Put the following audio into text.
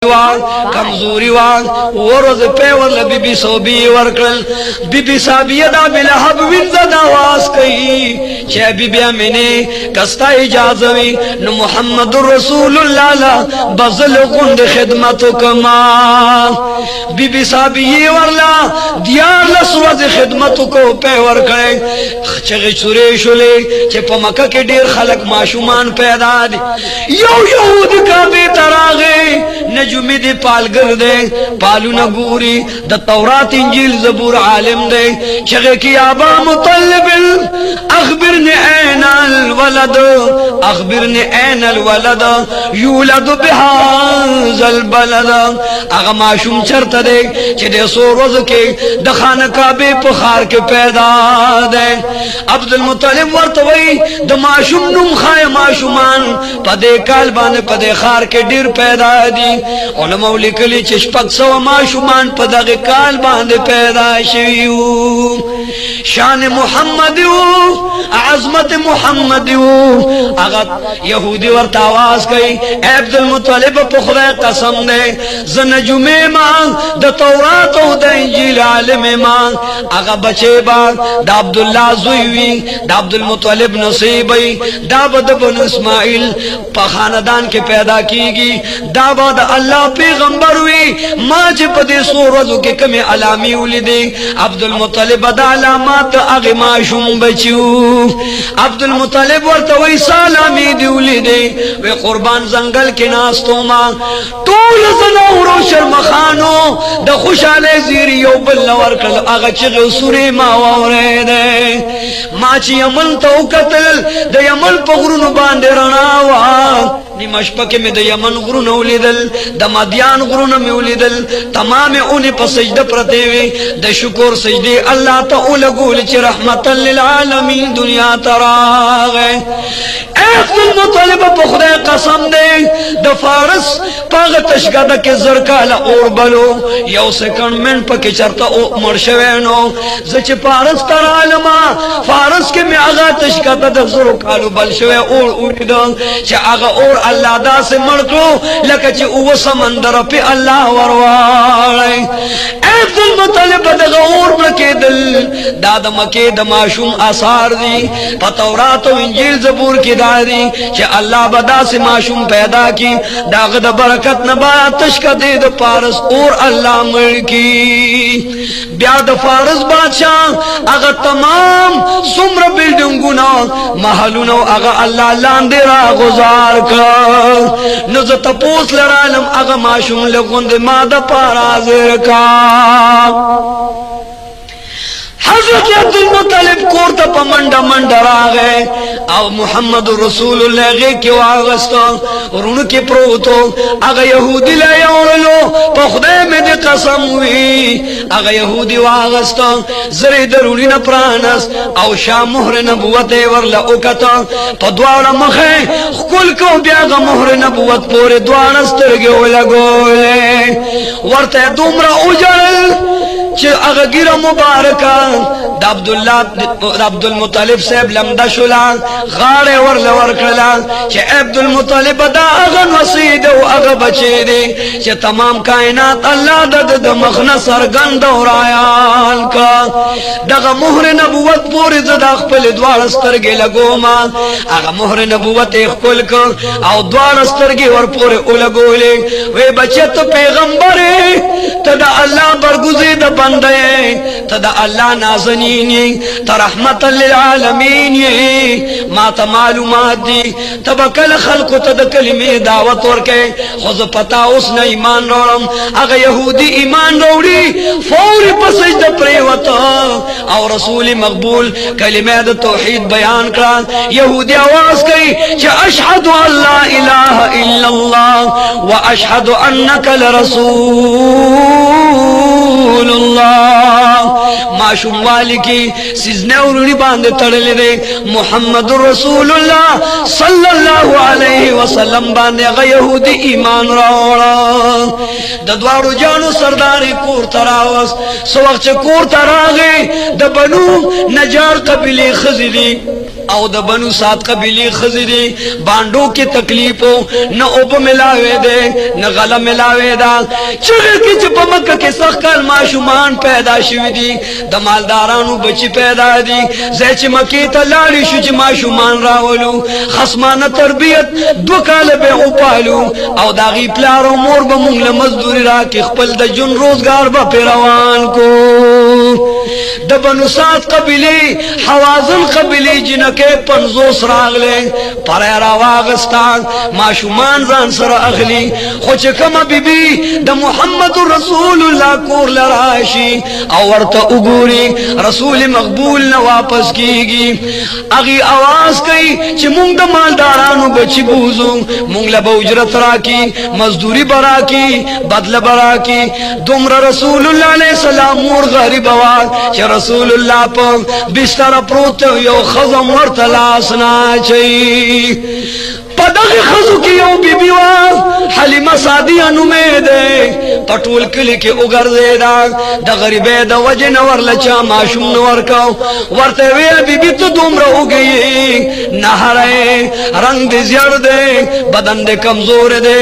کمزوری وان ورز پیول بی بی صوبی ورکل بی بی صابیه دا بلحب وینزد آواز کئی چه بی بی امینی کستا اجازوی نو محمد رسول اللہ لا بزل قند خدمتو کما بی بی صابیه ورلا دیار لسوز خدمتو کو پی ورکل چه چوری شلی چه پا مکہ کے دیر خلق معشومان پیدا دی یہود کا بی تراغی نجومی دی پالگر دے پالو نگوری دا تورات انجیل زبور عالم دے چگے کی آبا مطلب اخبرنی این الولد اخبرنی این الولد یولد بحاز البلد اگا معشوم چرت دے چھ دے سو روز کے دخان کعبے پخار کے پیدا دے عبدالمطلب ورطوئی دا معشوم نم خائے معشومان پدے کالبان پدے خار کے دیر پیدا دی علماء لکلی چشپک سو معشومان پدغ کال باندے پیدا شویو شان محمدیو عظمت محمدیو اگر یہودی ورط آواز کئی اے عبدالمطلب پخرے قسم دے زنجمے ماں دا تورات و دا انجیل عالم ماں اگر بچے باں دا عبداللہ زویوی دا عبدالمطلب نصیبی دا بن اسماعیل پا خاندان کے پیدا کی گی دا با دا اللہ پیغمبر ہوئی ماں چھ پدے سو رضو کے کمی علامی اولی دے عبدالمطلب دا علامات اغی معشوم بچیو عبدالمطلب ورطوئی سالامی دی اولی دے وی قربان زنگل کے ناستو ماں طول زنورو شرمخانو دا خوشالے زیریو بلنورکل اغا چغی سوری ماں وورے دے ماں چھ یمن تو قتل دا یمن پغرون باندے رناوا نیمش پکے میں دا یمن غرون اولیدل دا مدیان غرون میں اولیدل تمام اونی پا سجدہ پرتیوے دا شکر سجدے اللہ تا اولگول چی رحمتا للعالمین دنیا تراغے اے عبدالمطلب پخدے قسم دے دا فارس پاغ تشکدہ کے زرکالا اور بلو یو سکن من پاکی چرتا مرشوینو زچ پارس تر عالما فارس کے میں آغا تشکدہ دا زرکالو بلشوے اور اولیدل چی آغا اور اللہ دا سے مڑکو لکہ چی او سمندر پی اللہ وروارے اے عبدالمطلب دغا اور مکے دل داد مکے دماشوم آثار دی پتورات و انجیل زبور کی داری چی اللہ بدا سے معشوم پیدا کی داغ دا برکت نبایا تشکا دے دا پارس اور اللہ ملکی بیاد فارس بادشاہ اگا تمام سمر بلڈنگونا محلونو اگا اللہ لاندے را گزار کر نزت پوس لرالم اگا معشوم لگوند مادہ پارازر کا حضرت عبدالمطلب کورتا پا منڈا منڈا راگے او محمد رسول اللہ غی کیو آغستا رون کی پروتو اگا یہودی لے اولو پا خدے میں دی قسم ہوئی اگا یہودی واغستا زری درونی نپرانس او شاہ مہر نبوت ورلا اکتا پا دوارا مخے خکل کو بیاغا مہر نبوت پورے دوارا سترگیو لگولے ورتے دومرا اجل چھ اگا گیرہ مبارکا دا عبدالمطلب سیب لمدہ شلا غارے ورل ورکلا چھ عبدالمطلب دا اگا نصید و اگا بچے دے چھ تمام کائنات اللہ دا مخنا سرگند و رایان کا دا مہر نبوت پوری زدہ خپل دوار استرگی لگو ما اگا مہر نبوت اخپل کر او دوار استرگی ور پوری اولگو لے وے بچے تو پیغمبرے تدا اللہ برگزید بندے تدا اللہ نازنینی تا رحمت للعالمین ما تا معلومات دی تبا کل خلقو تدا کلمی دعوت ورکے خوز پتا اس نا ایمان روڑم اگا یہودی ایمان روڑی فوری پسجد پریوتا او رسول مقبول کلمہ دا توحید بیان کران یہودی آواز کئی چا اشہد ان لا الہ الا اللہ و اشہد انک لرسول اللہ معشوم والی کی سیزنے ارونی باندے تڑلے دے محمد رسول اللہ صلی اللہ علیہ وسلم باندے اگا یہودی ایمان روڑا ددوارو جانو سرداری کور تراوس سو وقت کور تراغے دبنو نجار قبلی خزی دی او د بنو سات قبیلی خزری بانڈو کی تکلیفو نہ اوب ملاوے دے نہ غلا ملاوے دا چغر کی چپ مکہ کے سخکر معشومان پیدا شوی دی د مالدارانو بچی پیدا دی زیچ مکی تا لالی شو چی معشومان راولو خصمان تربیت دو کال بے اوپالو او داغی پلارو مور با مونگل مزدوری را کی خپل د جن روزگار با پیروان کو د بنو سات قبیلی حوازن قبیلی جنکے 50 راغلے پرے راواغستان معشومان زان سر اغلی خوچ کم بی بی د محمد رسول اللہ کور لراشی اورتا اگوری رسول مقبول نہ واپس کیگی اگی آواز کئی چی مونگ دا مالدارانو بچی بوزو مونگ لبا اجرت را کی مزدوری برا کی بدل برا کی دمر رسول اللہ علیہ السلام مور غریب آواز چی رسول اللہ پا بستر پروت یو خزم ورطلاسنا چی پدغ خزو کی یو بی بیوان حلیمہ سادیہ نمیدے پٹول کلی کے اگر زیدہ دا غریبے دا وجہ نور لچا معشوم نور کو ورتے ویل بی بی تو دوم رہو گئی نہرے رنگ دے زیار دے بدن دے کمزور دے